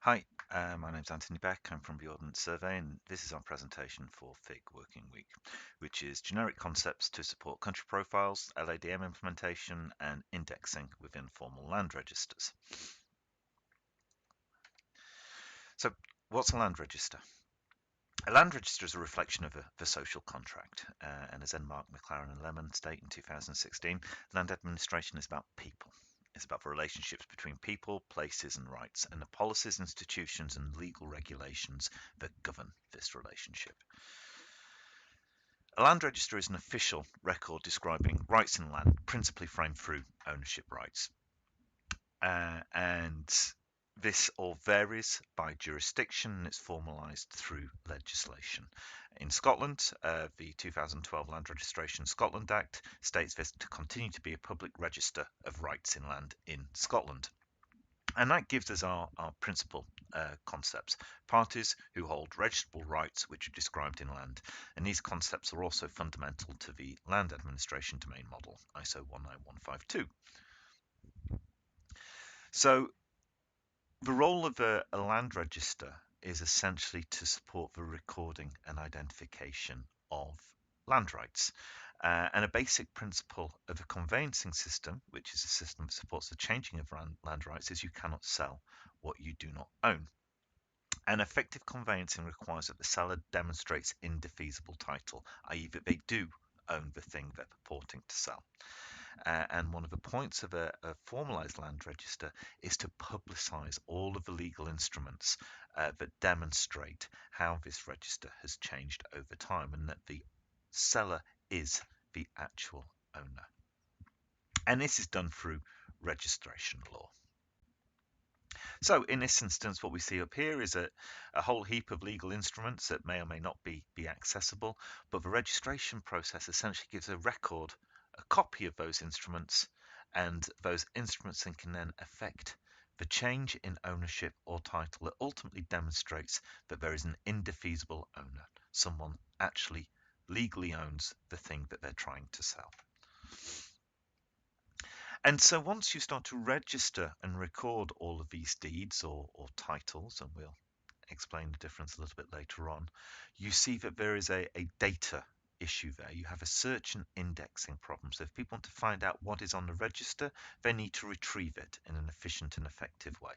Hi, my name's Anthony Beck. I'm from the Ordnance Survey, and this is our presentation for FIG Working Week, which is generic concepts to support country profiles, LADM implementation, and indexing within formal land registers. So, what's a land register? A land register is a reflection of the social contract, and as Mark McLaren and Lemon state in 2016, land administration is about people. It's about the relationships between people, places, and rights, and the policies, institutions, and legal regulations that govern this relationship. A land register is an official record describing rights in land, principally framed through ownership rights. And this all varies by jurisdiction and it's formalised through legislation. In Scotland, the 2012 Land Registration Scotland Act states this to continue to be a public register of rights in land in Scotland. And that gives us our principal concepts. Parties who hold registrable rights which are described in land. And these concepts are also fundamental to the Land Administration Domain Model, ISO 19152. So the role of a land register is essentially to support the recording and identification of land rights. And a basic principle of a conveyancing system, which is a system that supports the changing of land rights, is you cannot sell what you do not own. And effective conveyancing requires that the seller demonstrates indefeasible title, i.e. that they do own the thing they're purporting to sell. And one of the points of a formalised land register is to publicise all of the legal instruments that demonstrate how this register has changed over time and that the seller is the actual owner. And this is done through registration law. So in this instance, what we see up here is a whole heap of legal instruments that may or may not be accessible, but the registration process essentially gives a record, a copy of those instruments, and those instruments can then affect the change in ownership or title that ultimately demonstrates that there is an indefeasible owner. Someone actually legally owns the thing that they're trying to sell. And so once you start to register and record all of these deeds or titles, and we'll explain the difference a little bit later on, you see that there is a data issue there. You have a search and indexing problem. So if people want to find out what is on the register, they need to retrieve it in an efficient and effective way.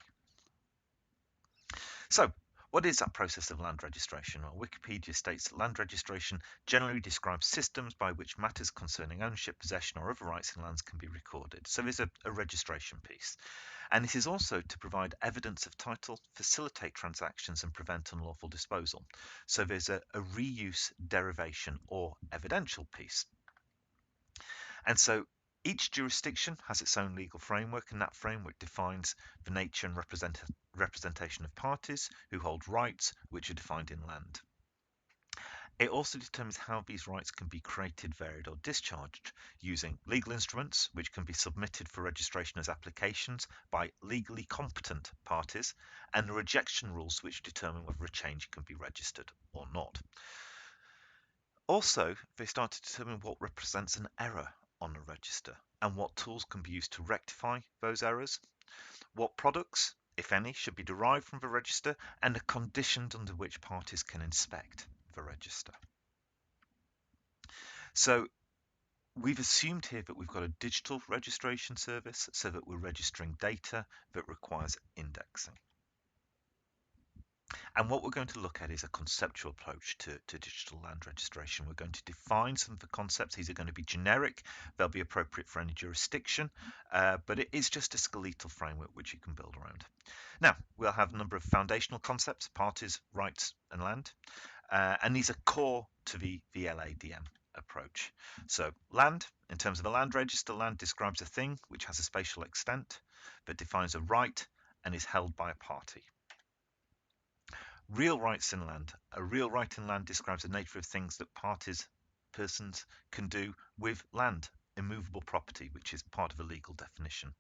So what is that process of land registration? Well, Wikipedia states that land registration generally describes systems by which matters concerning ownership, possession, or other rights in lands can be recorded. So there's a registration piece. And this is also to provide evidence of title, facilitate transactions, and prevent unlawful disposal. So there's a reuse, derivation, or evidential piece. And so each jurisdiction has its own legal framework, and that framework defines the nature and representation of parties who hold rights which are defined in land. It also determines how these rights can be created, varied, or discharged using legal instruments which can be submitted for registration as applications by legally competent parties, and the rejection rules which determine whether a change can be registered or not. Also, they start to determine what represents an error on a register and what tools can be used to rectify those errors, what products, if any, should be derived from the register, and the conditions under which parties can inspect the register. So we've assumed here that we've got a digital registration service so that we're registering data that requires indexing. And what we're going to look at is a conceptual approach to digital land registration. We're going to define some of the concepts. These are going to be generic. They'll be appropriate for any jurisdiction, but it is just a skeletal framework which you can build around. Now, we'll have a number of foundational concepts, parties, rights, and land. And these are core to the LADM approach. So land, in terms of a land register, land describes a thing which has a spatial extent that defines a right and is held by a party. Real rights in land. A real right in land describes the nature of things that persons can do with land, immovable property, which is part of a legal definition.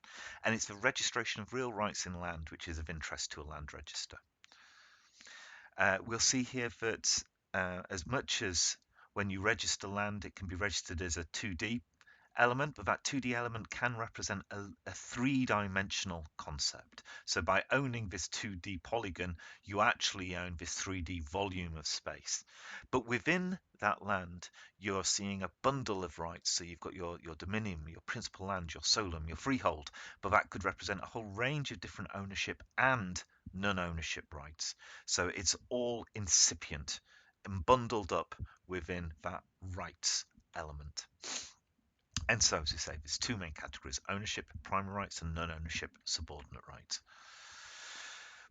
And it's the registration of real rights in land which is of interest to a land register. We'll see here that as much as when you register land, it can be registered as a 2D element, but that 2D element can represent a three-dimensional concept. So by owning this 2D polygon, you actually own this 3D volume of space. But within that land, you're seeing a bundle of rights. So you've got your dominium, your principal land, your solum, your freehold, but that could represent a whole range of different ownership and non-ownership rights. So it's all incipient and bundled up within that rights element. And so, as we say, there's two main categories: ownership, primary rights, and non-ownership, subordinate rights.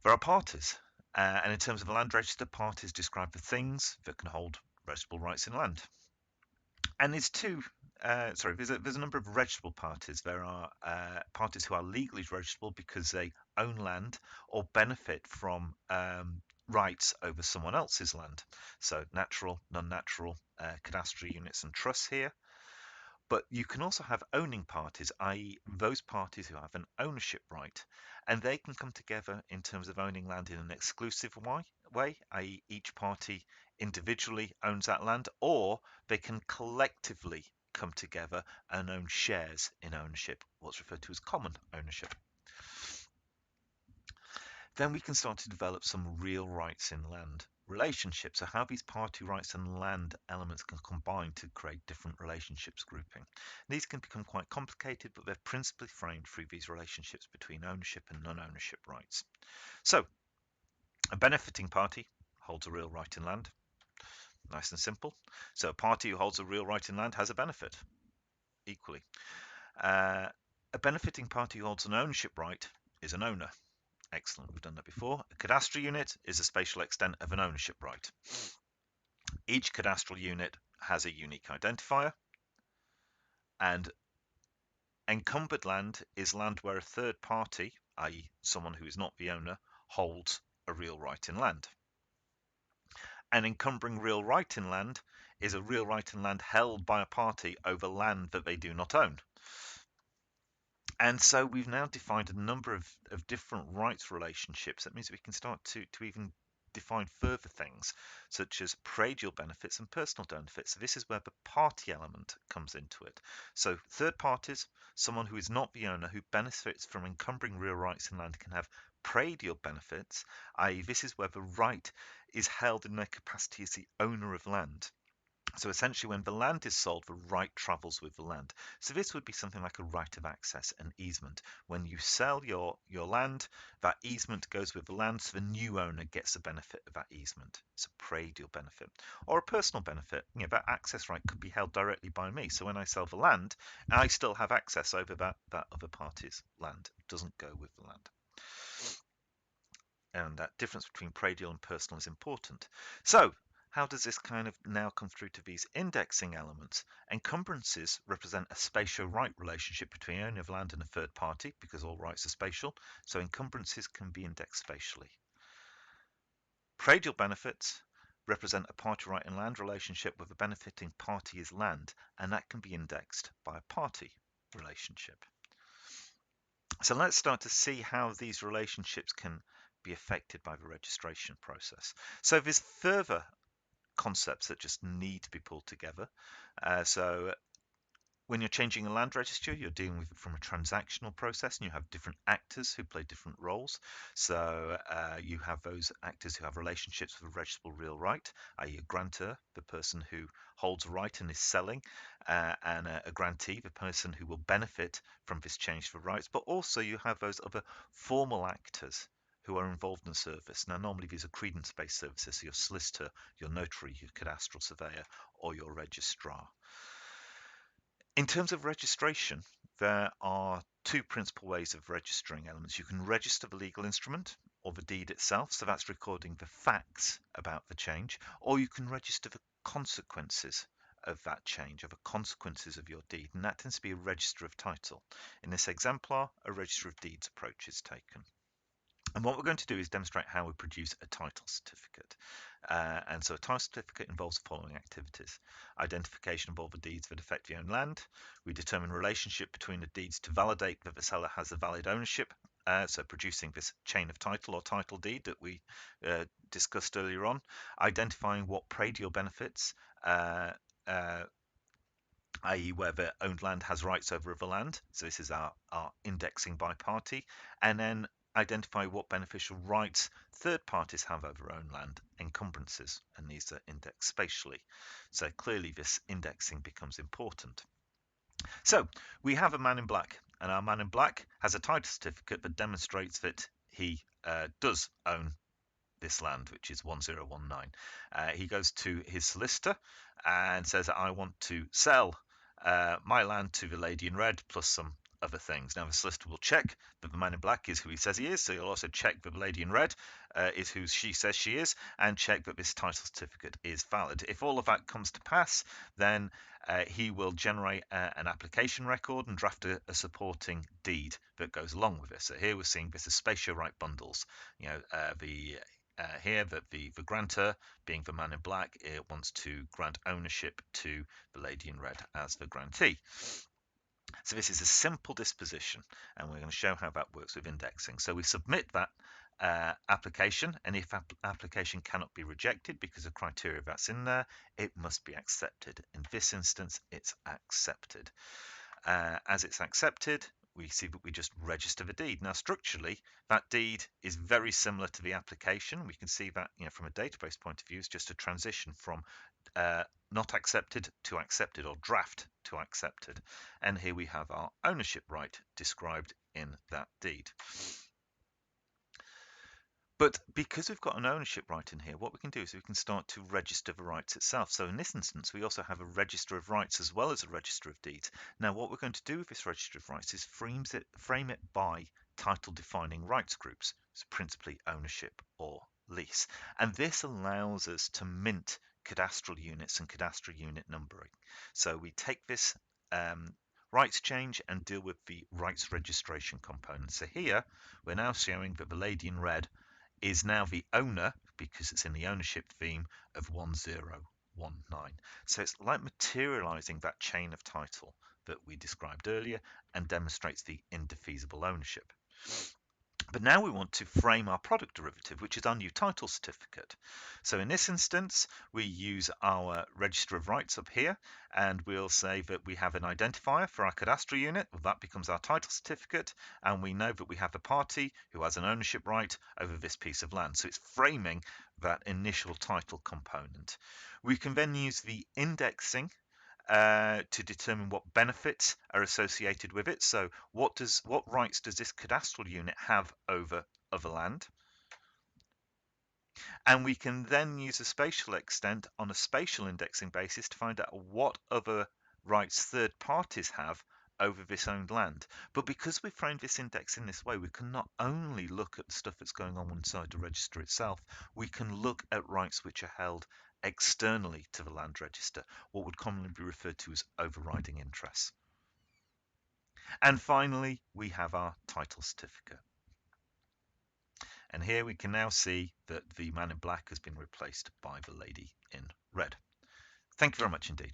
There are parties, and in terms of a land register, parties describe the things that can hold registrable rights in land. And there's there's a number of registrable parties. There are parties who are legally registrable because they own land or benefit from rights over someone else's land. So natural, non-natural, cadastral units and trusts here. But you can also have owning parties, i.e. those parties who have an ownership right, and they can come together in terms of owning land in an exclusive way, i.e. each party individually owns that land, or they can collectively come together and own shares in ownership, what's referred to as common ownership. Then we can start to develop some real rights in land relationships, so how these party rights and land elements can combine to create different relationships grouping. These can become quite complicated, but they're principally framed through these relationships between ownership and non-ownership rights. So a benefiting party holds a real right in land. Nice and simple. So a party who holds a real right in land has a benefit equally. A benefiting party who holds an ownership right is an owner. Excellent, we've done that before. A cadastral unit is a spatial extent of an ownership right. Each cadastral unit has a unique identifier, and encumbered land is land where a third party, i.e. someone who is not the owner, holds a real right in land. An encumbering real right in land is a real right in land held by a party over land that they do not own. And so we've now defined a number of different rights relationships. That means we can start to even define further things, such as pradial benefits and personal benefits. So this is where the party element comes into it. So third parties, someone who is not the owner, who benefits from encumbering real rights in land, can have pradial benefits, i.e. this is where the right is held in their capacity as the owner of land. So essentially, when the land is sold, the right travels with the land. So this would be something like a right of access, an easement. When you sell your land, that easement goes with the land, so the new owner gets the benefit of that easement. It's a pradial benefit. Or a personal benefit. That access right could be held directly by me. So when I sell the land, I still have access over that other party's land. It doesn't go with the land. And that difference between pradial and personal is important. So how does this kind of now come through to these indexing elements? Encumbrances represent a spatial right relationship between owner of land and a third party, because all rights are spatial, so encumbrances can be indexed spatially. Pradial benefits represent a party right in land relationship where the benefiting party is land, and that can be indexed by a party relationship. So let's start to see how these relationships can be affected by the registration process. So there's further concepts that just need to be pulled together. So when you're changing a land register, you're dealing with it from a transactional process, and you have different actors who play different roles. So you have those actors who have relationships with a registrable real right, i.e. a grantor, the person who holds a right and is selling, and a grantee, the person who will benefit from this change for rights. But also you have those other formal actors who are involved in the service. Now, normally these are credence-based services, so your solicitor, your notary, your cadastral surveyor, or your registrar. In terms of registration, there are two principal ways of registering elements. You can register the legal instrument or the deed itself, so that's recording the facts about the change, or you can register the consequences of that change, or the consequences of your deed, and that tends to be a register of title. In this exemplar, a register of deeds approach is taken. And what we're going to do is demonstrate how we produce a title certificate. And so a title certificate involves the following activities. Identification of all the deeds that affect the owned land. We determine relationship between the deeds to validate that the seller has a valid ownership. So producing this chain of title or title deed that we discussed earlier on. Identifying what pradial benefits i.e. where the owned land has rights over other land. So this is our indexing by party. And then identify what beneficial rights third parties have over owned land, encumbrances, and these are indexed spatially. So clearly this indexing becomes important. So we have a man in black, and our man in black has a title certificate that demonstrates that he does own this land, which is 1019. He goes to his solicitor and says, I want to sell my land to the lady in red plus some other things. Now, the solicitor will check that the man in black is who he says he is, so he'll also check that the lady in red is who she says she is, and check that this title certificate is valid. If all of that comes to pass, then he will generate an application record and draft a supporting deed that goes along with this. So here we're seeing this as spatial right bundles. You know, here that the grantor, being the man in black, it wants to grant ownership to the lady in red as the grantee. So this is a simple disposition, and we're going to show how that works with indexing. So we submit that application, and if application cannot be rejected because of criteria that's in there, it must be accepted. In this instance, it's accepted. As it's accepted, we see that we just register the deed. Now, structurally, that deed is very similar to the application. We can see that, from a database point of view, it's just a transition from not accepted to accepted, or draft to accepted. And here we have our ownership right described in that deed. But because we've got an ownership right in here, what we can do is we can start to register the rights itself. So in this instance, we also have a register of rights as well as a register of deeds. Now, what we're going to do with this register of rights is frame it by title defining rights groups, so principally ownership or lease. And this allows us to mint cadastral units and cadastral unit numbering. So we take this rights change and deal with the rights registration component. So here, we're now showing that the lady in red is now the owner, because it's in the ownership theme, of 1019. So it's like materializing that chain of title that we described earlier and demonstrates the indefeasible ownership. But now we want to frame our product derivative, which is our new title certificate. So in this instance, we use our register of rights up here, and we'll say that we have an identifier for our cadastral unit. Well, that becomes our title certificate, and we know that we have a party who has an ownership right over this piece of land. So it's framing that initial title component. We can then use the indexing to determine what benefits are associated with it. So what rights does this cadastral unit have over other land? And we can then use a spatial extent on a spatial indexing basis to find out what other rights third parties have over this owned land. But because we framed this index in this way, we can not only look at the stuff that's going on inside the register itself, we can look at rights which are held externally to the land register, what would commonly be referred to as overriding interests. And finally, we have our title certificate. And here we can now see that the man in black has been replaced by the lady in red. Thank you very much indeed.